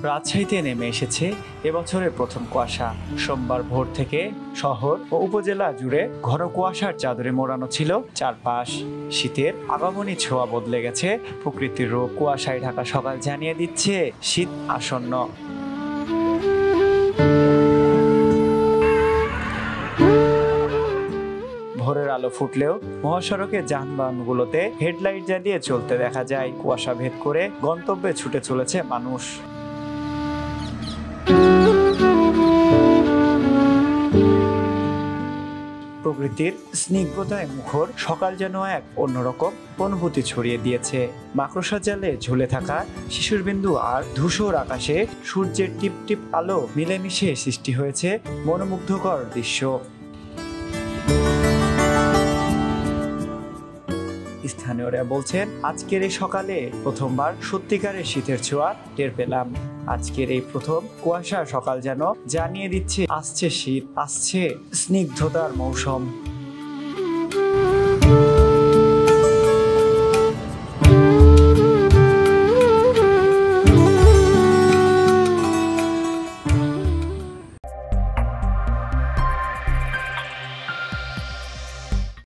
রাজশাহীতে নেমে এসেছে এবছরের প্রথম কুয়াশা। সোমবার ভোর থেকে শহর ও উপজেলা জুড়ে ঘন কুয়াশার চাদরে মোড়ানো ছিল চারপাশ। শীতের আগমনী ছোঁয়া বদলে গেছে প্রকৃতির রূপ। কুয়াশায় ঢাকা সকাল জানিয়ে দিচ্ছে শীত আসন্ন। ভোরের আলো ফুটলেও মহাসড়কে যানবাহনগুলোতে হেডলাইট জ্বালিয়ে চলতে দেখা যায়। কুয়াশা ভেদ করে গন্তব্যে ছুটে চলেছে মানুষ। প্রকৃতির স্নিগ্ধতায় মুখর সকাল যেন এক অন্যরকম অনুভূতি ছড়িয়ে দিয়েছে। মাকড়সা জালে ঝুলে থাকা শিশুর বিন্দু আর ধূসর আকাশে সূর্যের টিপ টিপ আলো মিলেমিশে সৃষ্টি হয়েছে মনোমুগ্ধকর দৃশ্য। স্থানীয়রা বলছেন, আজকের এই সকালে প্রথমবার সত্যিকারের শীতের ছোঁয়া টের পেলাম। আজকের এই প্রথম কুয়াশা সকাল যেন জানিয়ে দিচ্ছে আসছে শীত, আসছে স্নিগ্ধতার মৌসুম।